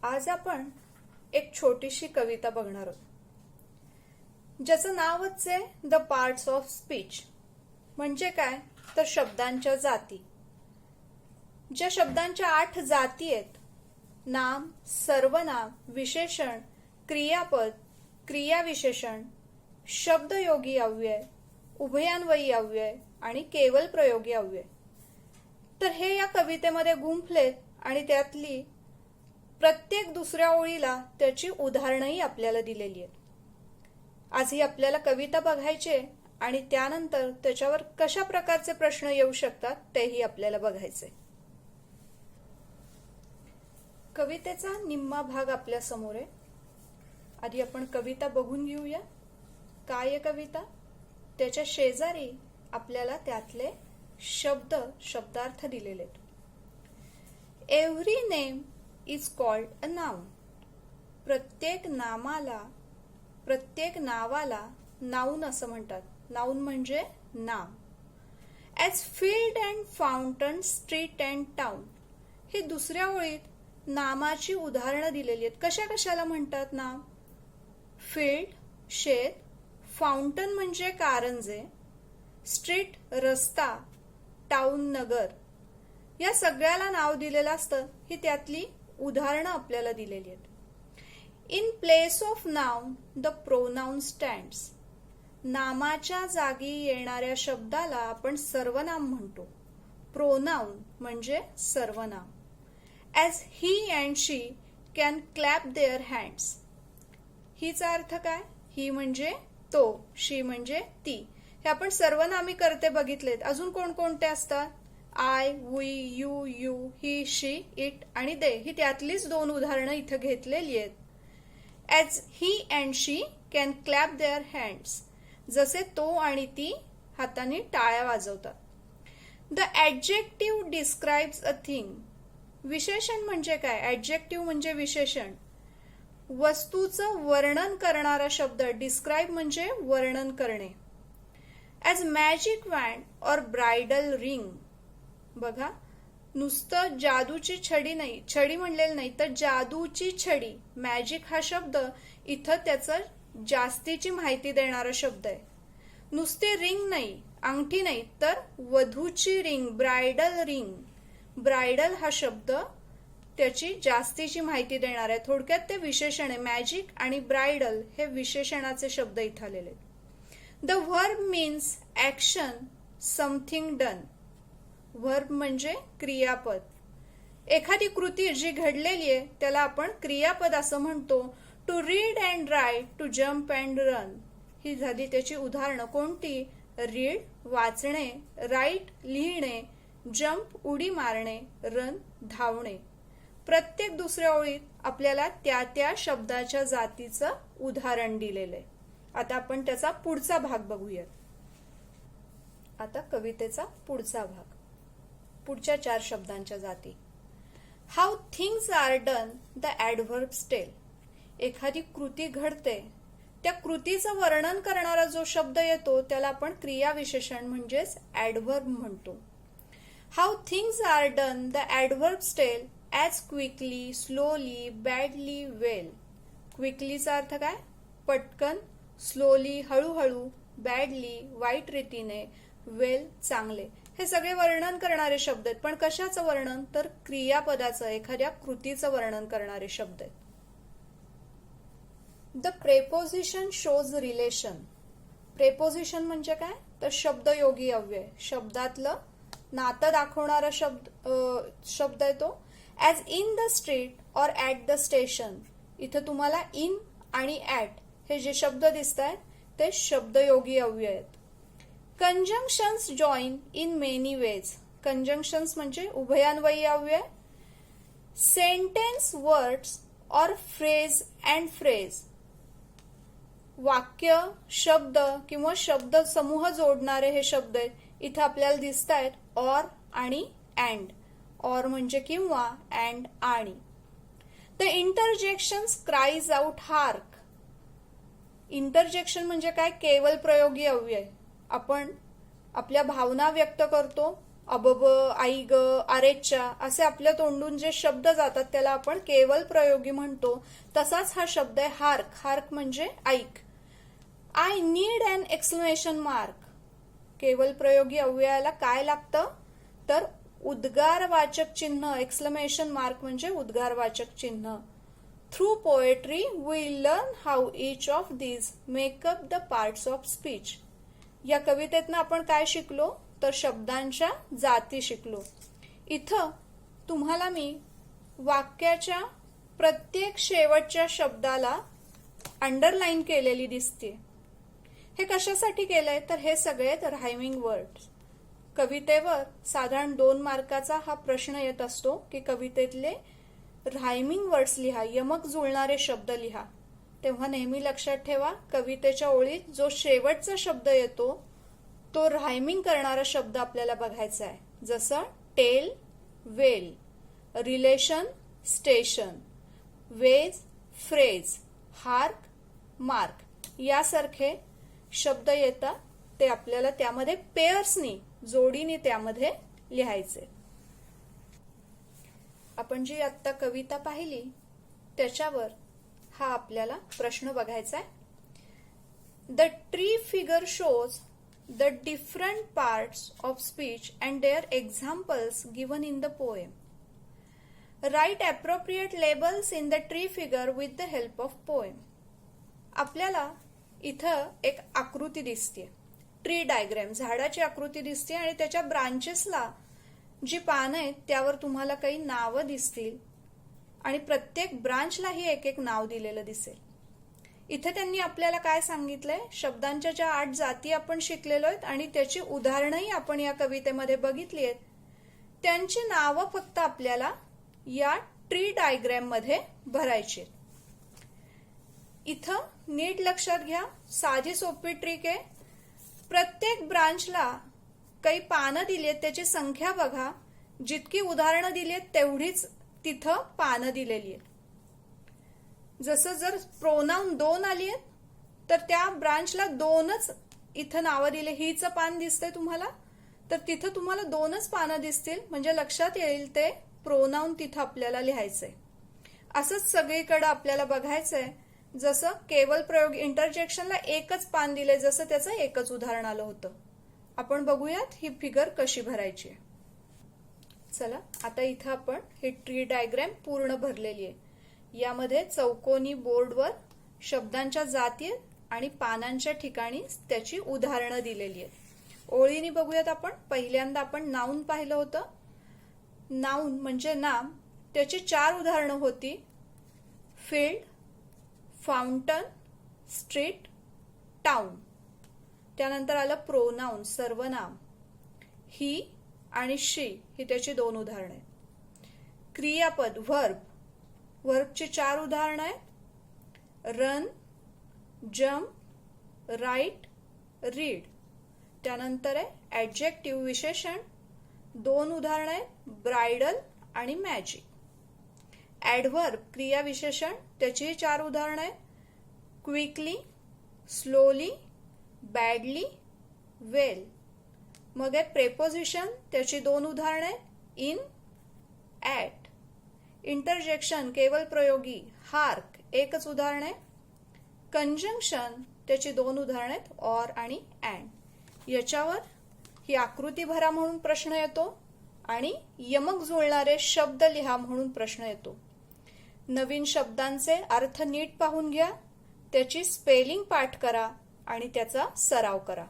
आज आपण एक छोटीशी कविता बघणार आहोत ज्याचं नावच आहे द पार्ट्स ऑफ स्पीच. म्हणजे काय तर शब्दांच्या जाती. ज्या शब्दांच्या 8 जाती आहेत, नाम, सर्वनाम, विशेषण, क्रियापद, क्रियाविशेषण, शब्दयोगी अव्यय, उभयान्वयी अव्यय आणि केवल प्रयोगी अव्यय. तर हे या कवितेमध्ये गुंफलेत आणि त्यातली प्रत्येक दुसऱ्या ओळीला त्याची उदाहरणंही आपल्याला दिलेली आहेत. आज ही आपल्याला कविता बघायची आहे आणि त्यानंतर त्याच्यावर कशा प्रकारचे प्रश्न येऊ शकतात तेही आपल्याला बघायचे. कवितेचा निम्मा भाग आपल्या समोर आहे. आधी आपण कविता बघून घेऊया. काय आहे कविता? त्याच्या शेजारी आपल्याला त्यातले शब्दार्थ दिलेले आहेत. Every name is called a noun. प्रत्येक नावाला नाउन असं म्हणतात. नाउन म्हणजे नाम. As field and fountain, street and town. हे दुसऱ्या ओळीत नामाची उदाहरणं दिलेली आहेत. कशा कशाला म्हणतात नाम? फील्ड शेत, फाउंटन म्हणजे कारंजे, स्ट्रीट रस्ता, टाउन नगर. या सगळ्याला नाव दिलेलं असतं. ही त्यातली उदाहरणं आपल्याला दिलेली आहेत. In place of noun the pronoun stands. नामाच्या जागी येणाऱ्या शब्दाला आपण सर्वनाम म्हणतो. प्रोनाउन म्हणजे सर्वनाम. As he and she can clap their hands. हिचा अर्थ काय? ही म्हणजे तो, शी म्हणजे ती. हे आपण सर्वनामी करते बघितलेत. अजून कोणकोणते असतात? I, we, you, he, she, it आणि दे. ही त्यातलीच 2 उदाहरणं इथं घेतलेली आहेत. As he and she can clap their hands. जसे तो आणि ती हाताने टाळ्या वाजवतात. The adjective describes a thing. विशेषण म्हणजे काय? ॲडजेक्टिव्ह म्हणजे विशेषण. वस्तूचं वर्णन करणारा शब्द. डिस्क्राइब म्हणजे वर्णन करणे. ॲज मॅजिक वॅन्ड और ब्रायडल रिंग. बघा, नुसतं जादूची छडी नाही, छडी म्हणलेलं नाही तर जादूची छडी. मॅजिक हा शब्द इथं त्याचं जास्तीची माहिती देणारा शब्द आहे. नुसते रिंग नाही, अंगठी नाही, तर वधूची रिंग, ब्रायडल रिंग. ब्रायडल हा शब्द त्याची जास्तीची माहिती देणार आहे. थोडक्यात ते विशेषण आहे. मॅजिक आणि ब्रायडल हे विशेषणाचे शब्द इथं आलेले. The verb means action, something done. Verb म्हणजे क्रियापद. एखादी कृती जी घडलेली आहे त्याला आपण क्रियापद असं म्हणतो. To read and write, to jump and run. ही झाली त्याची उदाहरणं. कोणती? रीड वाचणे, राईट लिहिणे, जम्प उडी मारणे, रन धावणे. प्रत्येक दुसऱ्या ओळीत आपल्याला त्या त्या शब्दाच्या जातीचं उदाहरण दिलेलं आहे. आता आपण त्याचा पुढचा भाग बघूयात. आता कवितेचा पुढचा भाग. पुढच्या 4 शब्दांच्या जाती. How things are done the adverbs tell. एखादी कृती घडते, त्या कृतीचं वर्णन करणारा जो शब्द येतो त्याला आपण क्रियाविशेषण म्हणजेच ॲडव्हर्ब म्हणतो. How things are done the adverbs tell as quickly, slowly, badly, well. क्विकलीचा अर्थ काय? पटकन, स्लोली हळूहळू, बॅडली वाईट रीतीने, वेल चांगले. हे सगळे वर्णन करणारे शब्द आहेत. पण कशाचं वर्णन? तर क्रियापदाचं, एखाद्या कृतीचं वर्णन करणारे शब्द आहेत. The preposition shows relation. Preposition म्हणजे काय? तर शब्दयोगी अव्यय. शब्दातलं नातं दाखवणारा शब्द आहे तो. ॲज इन द स्ट्रीट और ॲट द स्टेशन. इथं तुम्हाला इन आणि ॲट हे जे शब्द दिसत आहेत ते शब्दयोगी अव्यय आहेत. Conjunctions join in many ways. Conjunctions म्हणजे उभयान्वयी अव्यय. सेंटेन्स, वर्ड्स और फ्रेज अँड फ्रेज. वाक्य, शब्द किंवा शब्द समूह जोडणारे हे शब्द आहेत. इथं आपल्याला दिसत आहेत ऑर आणि अँड. ऑर म्हणजे किंवा, अँड आणि. The interjections cries out hark. Interjection म्हणजे काय? केवल प्रयोगी अव्यय. आपण आपल्या भावना व्यक्त करतो अबब, आई ग, अरेच्चा असे आपल्या तोंडून जे शब्द जातात त्याला आपण केवल प्रयोगी म्हणतो. तसाच हा शब्द आहे हार्क. हार्क म्हणजे ऐक. I need an exclamation mark. केवल प्रयोगी अव्ययाला काय लागतं तर उद्गारवाचक चिन्ह. एक्सक्लेमेशन मार्क म्हणजे उद्गारवाचक चिन्ह. Through poetry we learn how each of these make up the parts of speech. या कवितेतनं आपण काय शिकलो तर शब्दांच्या जाती शिकलो. इथं तुम्हाला मी वाक्याच्या प्रत्येक शेवटच्या शब्दाला अंडरलाईन केलेली दिसते. हे कशासाठी केलंय तर हे सगळे रायमिंग वर्ड्स. कवितेवर साधारण 2 मार्काचा हा प्रश्न येत असतो की कवितेतले रायमिंग वर्ड्स लिहा, यमक जुळणारे शब्द लिहा. तेव्हा नेहमी लक्षात ठेवा कवितेच्या ओळीत जो शेवटचा शब्द येतो तो रायमिंग करणारा शब्द आपल्याला बघायचा आहे. जसं tell, well, relation, station, wage, phrase, hark, mark यासारखे शब्द येतात. ते आपल्याला त्यामध्ये पेअर्सनी, जोडीने त्यामध्ये लिहायचे. आपण जी आत्ता कविता पाहिली त्याच्यावर हा आपल्याला प्रश्न बघायचा आहे. The tree figure shows the different parts of speech and their examples given in the poem. Write appropriate labels in the tree figure with the help of poem. आपल्याला इथं एक आकृती दिसते, ट्री डायग्रॅम, झाडाची आकृती दिसते आणि त्याच्या ब्रांचेसला जी पानं आहेत त्यावर तुम्हाला काही नावं दिसतील आणि प्रत्येक ब्रांचलाही एक एक नाव दिलेलं दिसेल. इथे त्यांनी आपल्याला काय सांगितलंय, शब्दांच्या ज्या 8 जाती आपण शिकलेलो आहेत आणि त्याची उदाहरणंही आपण या कवितेमध्ये बघितली आहेत, त्यांची नावं फक्त आपल्याला या ट्री डायग्रॅम मध्ये भरायची. इथं नीट लक्षात घ्या, साधी सोपी ट्रिक आहे. प्रत्येक ब्रांचला काही पानं दिली आहेत त्याची संख्या बघा, जितकी उदाहरणं दिली आहेत तेवढीच तिथं पानं दिलेली आहेत. जसं जर प्रोनाउन 2 आली आहेत तर त्या ब्रांचला 2च इथं नावं दिले. हिचं पान दिसतंय तुम्हाला तर तिथं तुम्हाला 2च पानं दिसतील, म्हणजे लक्षात येईल ते प्रोनाउन तिथं आपल्याला लिहायचंय. असंच सगळीकडे आपल्याला बघायचंय. जसं केवल प्रयोग इंटरजेक्शनला एकच पान दिले, जसं त्याचं एकच उदाहरण आलं होतं. आपण बघूयात ही फिगर कशी भरायची. चला आता इथं आपण ही ट्री डायग्रॅम पूर्ण भरलेली आहे. यामध्ये चौकोनी बोर्डवर शब्दांच्या जाती आणि पानांच्या ठिकाणी त्याची उदाहरणं दिलेली आहेत. ओळीने बघूयात आपण. पहिल्यांदा आपण नाऊन पाहिलं होतं. नाऊन म्हणजे नाम, त्याची 4 उदाहरणं होती, फील्ड, फाउंटन, स्ट्रीट, टाउन. त्यानंतर आलं प्रोनाउन, सर्वनाम, ही आणि शी, ही त्याची 2 उदाहरणं आहेत. क्रियापद, व्हर्ब, व्हर्बची 4 उदाहरणं आहेत, रन, जम्प, राईट, रीड. त्यानंतर आहे ऍडजेक्टिव्ह, विशेषण, 2 उदाहरणं आहेत, ब्रायडल आणि मॅजिक. ऍडव्हर्ब, क्रिया विशेषण, त्याचीही 4 उदाहरणं आहेत, क्विकली, स्लोली, बॅडली, वेल. मग आहे प्रेपोजिशन, त्याची 2 उदाहरणं आहेत, इन, ऍट. इंटरजेक्शन, केवल प्रयोगी, हार्क, एकच उदाहरण आहे. कंजंक्शन, त्याची 2 उदाहरणं आहेत, ऑर आणि अँड. याच्यावर ही आकृती भरा म्हणून प्रश्न येतो आणि यमक जुळणारे शब्द लिहा म्हणून प्रश्न येतो. नवीन शब्दांचे अर्थ नीट पाहून घ्या, त्याची स्पेलिंग पाठ करा आणि त्याचा सराव करा.